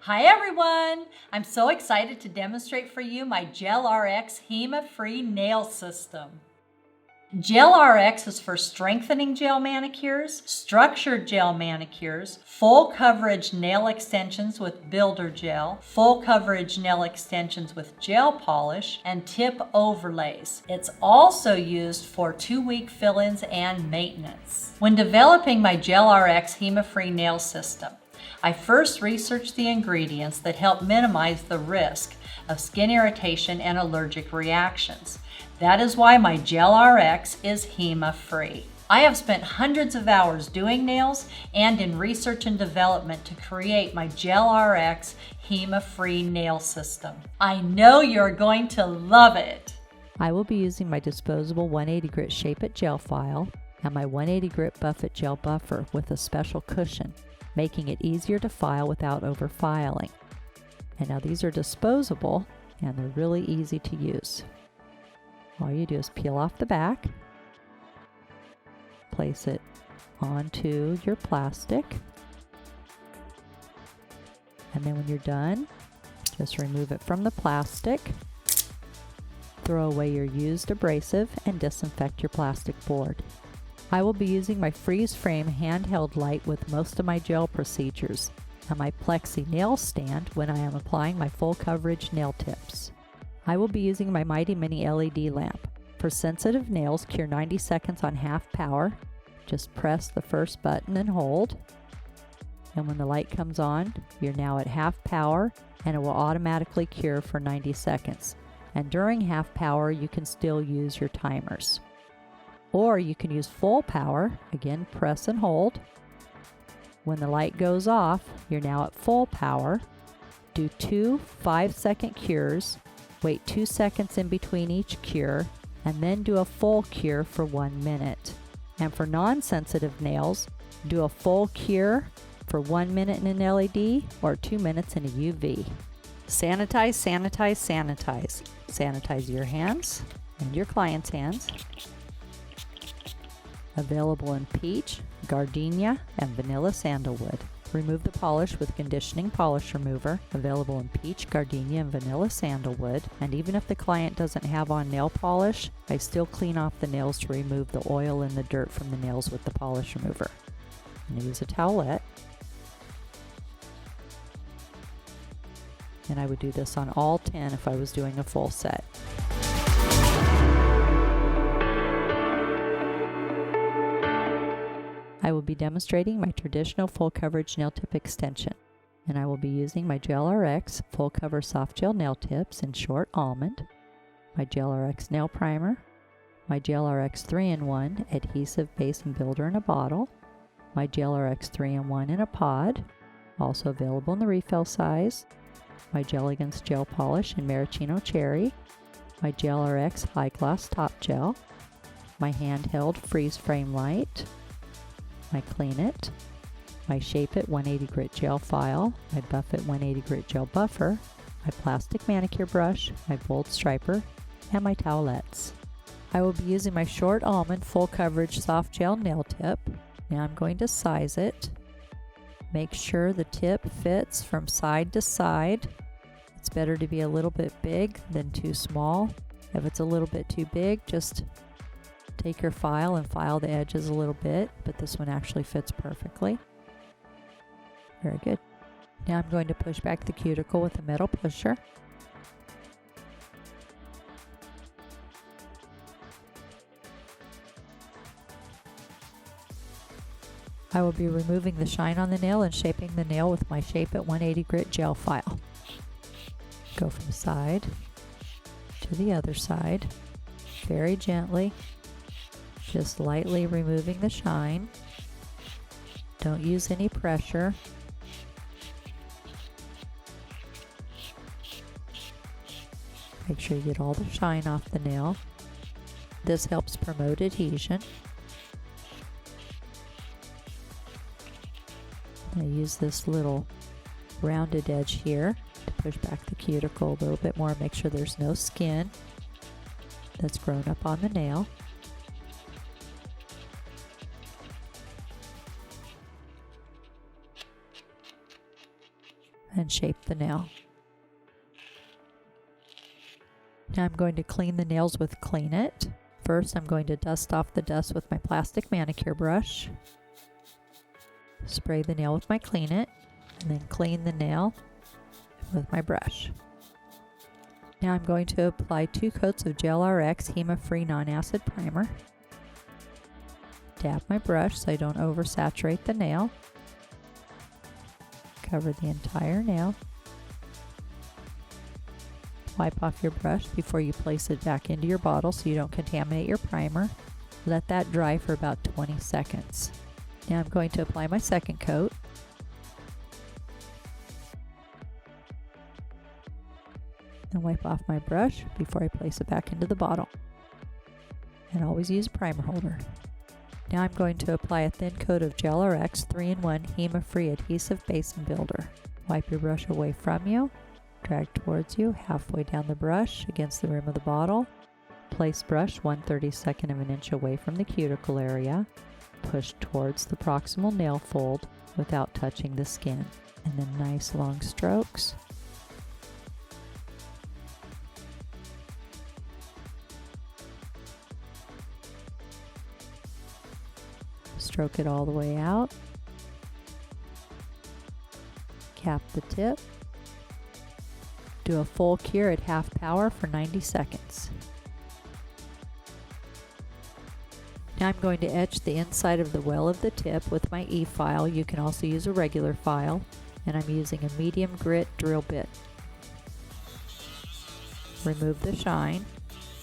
Hi everyone! I'm so excited to demonstrate for you my gelRX HEMA-Free nail system. gelRX is for strengthening gel manicures, structured gel manicures, full coverage nail extensions with builder gel, full coverage nail extensions with gel polish, and tip overlays. It's also used for 2-week fill-ins and maintenance. When developing my gelRX HEMA-Free nail system, I first researched the ingredients that help minimize the risk of skin irritation and allergic reactions. That is why my gelRX is HEMA-free. I have spent hundreds of hours doing nails and in research and development to create my gelRX HEMA-free nail system. I know you're going to love it. I will be using my disposable 180 grit Shape It gel file and my 180 grit Buff It gel buffer with a special cushion, making it easier to file without over filing. And now these are disposable and they're really easy to use. All you do is peel off the back, place it onto your plastic, and then when you're done, just remove it from the plastic, throw away your used abrasive, and disinfect your plastic board. I will be using my freeze frame handheld light with most of my gel procedures and my plexi nail stand when I am applying my full coverage nail tips. I will be using my Mighty Mini LED lamp. For sensitive nails, cure 90 seconds on half power. Just press the first button and hold. And when the light comes on, you're now at half power and it will automatically cure for 90 seconds. And during half power, you can still use your timers. Or you can use full power. Again, press and hold. When the light goes off, you're now at full power. Do 2 5-second cures. Wait 2 seconds in between each cure, and then do a full cure for 1 minute. And for non-sensitive nails, do a full cure for 1 minute in an LED or 2 minutes in a UV. Sanitize, sanitize, sanitize. Sanitize your hands and your client's hands. Available in peach, gardenia, and vanilla sandalwood. Remove the polish with conditioning polish remover, available in peach, gardenia, and vanilla sandalwood. And even if the client doesn't have on nail polish, I still clean off the nails to remove the oil and the dirt from the nails with the polish remover. I'm going to use a towelette. And I would do this on all 10 if I was doing a full set. I will be demonstrating my traditional full coverage nail tip extension, and I will be using my gelRX full cover soft gel nail tips in short almond, my gelRX nail primer, my gelRX 3-in-1 adhesive base and builder in a bottle, my gelRX 3-in-1 in a pod, also available in the refill size, my gelElegance gel polish in maraschino cherry, my gelRX high gloss top gel, my handheld freeze frame light, my Clean It, my Shape It 180 grit gel file, my Buff It 180 grit gel buffer, my plastic manicure brush, my bold striper, and my towelettes. I will be using my short almond full coverage soft gel nail tip. Now I'm going to size it. Make sure the tip fits from side to side. It's better to be a little bit big than too small. If it's a little bit too big, just take your file and file the edges a little bit, but this one actually fits perfectly. Very good. Now I'm going to push back the cuticle with a metal pusher. I will be removing the shine on the nail and shaping the nail with my Shape It 180 grit gel file. Go from side to the other side, very gently. Just lightly removing the shine. Don't use any pressure. Make sure you get all the shine off the nail. This helps promote adhesion. I use this little rounded edge here to push back the cuticle a little bit more. Make sure there's no skin that's grown up on the nail. and shape the nail. Now I'm going to clean the nails with Clean It. First, I'm going to dust off the dust with my plastic manicure brush. Spray the nail with my Clean It, and then clean the nail with my brush. Now I'm going to apply 2 coats of gelRX HEMA-Free non-acid primer. Dab my brush so I don't oversaturate the nail. Cover the entire nail. Wipe off your brush before you place it back into your bottle so you don't contaminate your primer. Let that dry for about 20 seconds. Now I'm going to apply my second coat. And wipe off my brush before I place it back into the bottle. And always use a primer holder. Now I'm going to apply a thin coat of gelRX 3-in-1 HEMA-Free Adhesive Basin Builder. Wipe your brush away from you. Drag towards you halfway down the brush against the rim of the bottle. Place brush 1/32 of an inch away from the cuticle area. Push towards the proximal nail fold without touching the skin. And then nice long strokes. Stroke it all the way out. Cap the tip. Do a full cure at half power for 90 seconds. Now I'm going to etch the inside of the well of the tip with my E-file. You can also use a regular file, and I'm using a medium grit drill bit. Remove the shine.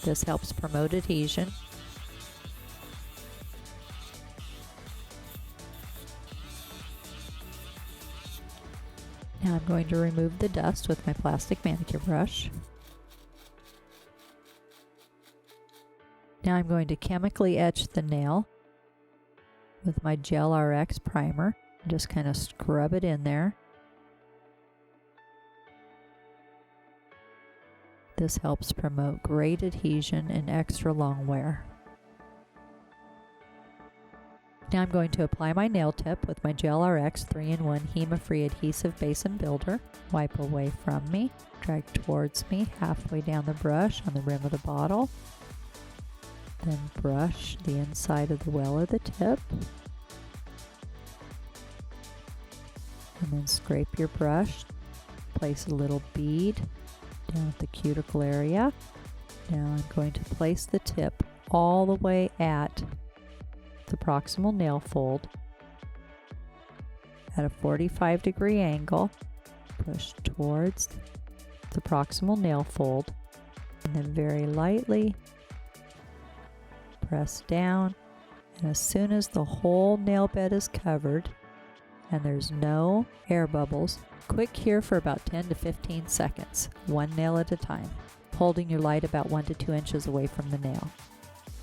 This helps promote adhesion. Now I'm going to remove the dust with my plastic manicure brush. Now I'm going to chemically etch the nail with my gelRX primer. Just kind of scrub it in there. This helps promote great adhesion and extra long wear. Now I'm going to apply my nail tip with my gelRX 3-in-1 HEMA-Free Adhesive Basin Builder. Wipe away from me, drag towards me halfway down the brush on the rim of the bottle. Then brush the inside of the well of the tip. And then scrape your brush. Place a little bead down at the cuticle area. Now I'm going to place the tip all the way at the proximal nail fold at a 45-degree angle. Push towards the proximal nail fold and then very lightly press down, and as soon as the whole nail bed is covered and there's no air bubbles, quick cure for about 10 to 15 seconds, one nail at a time, holding your light about 1 to 2 inches away from the nail.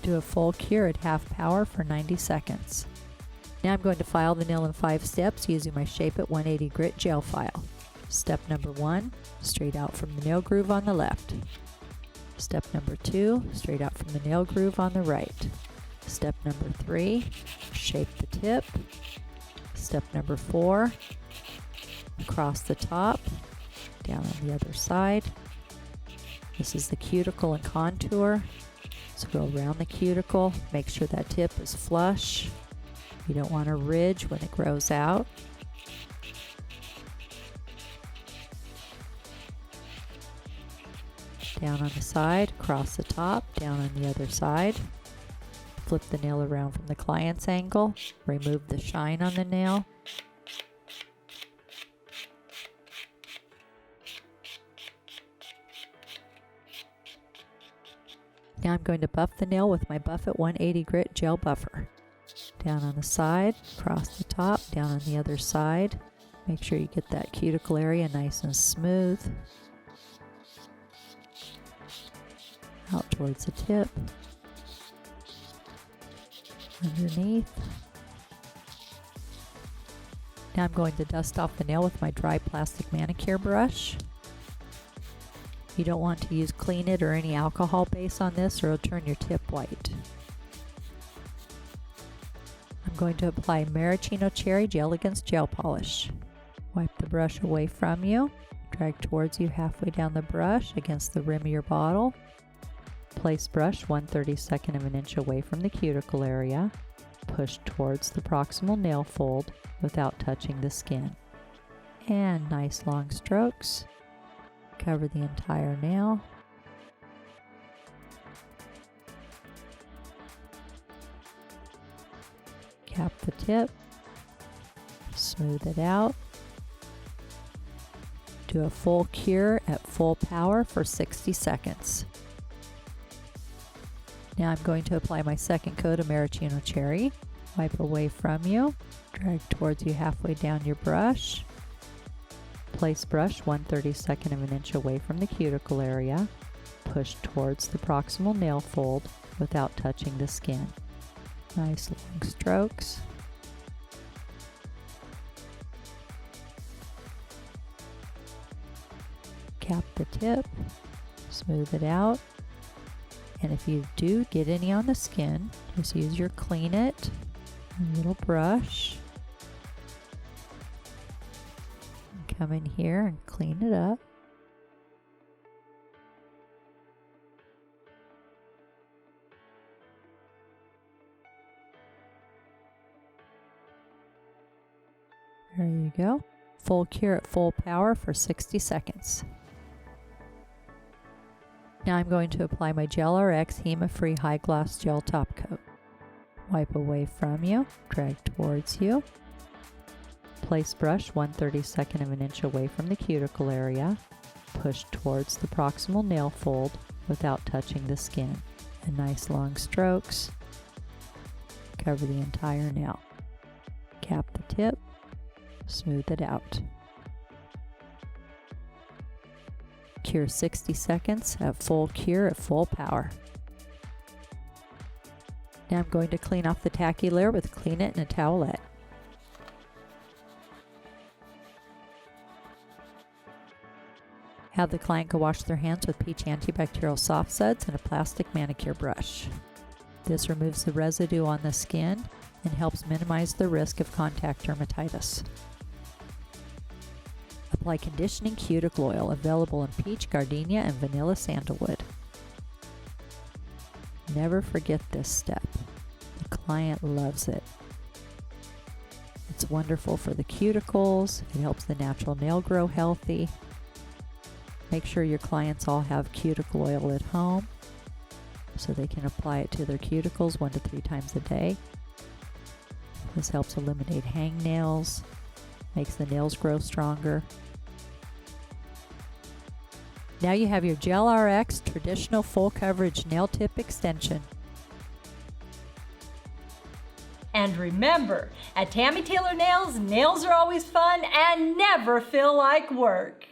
Do a full cure at half power for 90 seconds. Now I'm going to file the nail in 5 steps using my Shape It 180 grit gel file. Step number 1, straight out from the nail groove on the left. Step number 2, straight out from the nail groove on the right. Step number 3, shape the tip. Step number 4, across the top, down on the other side. This is the cuticle and contour. So go around the cuticle, make sure that tip is flush. You don't want a ridge when it grows out. Down on the side, across the top, down on the other side. Flip the nail around from the client's angle. Remove the shine on the nail. Now I'm going to buff the nail with my Buff It 180 grit gel buffer. Down on the side, across the top, down on the other side. Make sure you get that cuticle area nice and smooth. Out towards the tip. Underneath. Now I'm going to dust off the nail with my dry plastic manicure brush. You don't want to use Clean It or any alcohol base on this, or it'll turn your tip white. I'm going to apply Maraschino Cherry Gel Against Gel Polish. Wipe the brush away from you. Drag towards you halfway down the brush against the rim of your bottle. Place brush 1/32 of an inch away from the cuticle area. Push towards the proximal nail fold without touching the skin. And nice long strokes. Cover the entire nail. Cap the tip. Smooth it out. Do a full cure at full power for 60 seconds. Now I'm going to apply my second coat of maraschino cherry. Wipe away from you. Drag towards you halfway down your brush. Place brush 1/32 of an inch away from the cuticle area. Push towards the proximal nail fold without touching the skin. Nice long strokes. Cap the tip, smooth it out, and if you do get any on the skin, just use your Clean It, a little brush, and come in here and clean it up. There you go. Full cure at full power for 60 seconds. Now I'm going to apply my gelRX HEMA-Free High Gloss Gel Top Coat. Wipe away from you, drag towards you. Place brush 1/32 of an inch away from the cuticle area. Push towards the proximal nail fold without touching the skin. And nice long strokes. Cover the entire nail. Cap the tip, smooth it out. Cure 60 seconds at full cure at full power. Now I'm going to clean off the tacky layer with Clean It and a towelette. Have the client go wash their hands with peach antibacterial soft suds and a plastic manicure brush. This removes the residue on the skin and helps minimize the risk of contact dermatitis. Apply conditioning cuticle oil available in peach, gardenia, and vanilla sandalwood. Never forget this step. The client loves it. It's wonderful for the cuticles. It helps the natural nail grow healthy. Make sure your clients all have cuticle oil at home so they can apply it to their cuticles 1 to 3 times a day. This helps eliminate hangnails, makes the nails grow stronger. Now you have your gelRX traditional full coverage nail tip extension. And remember, at Tammy Taylor Nails, nails are always fun and never feel like work.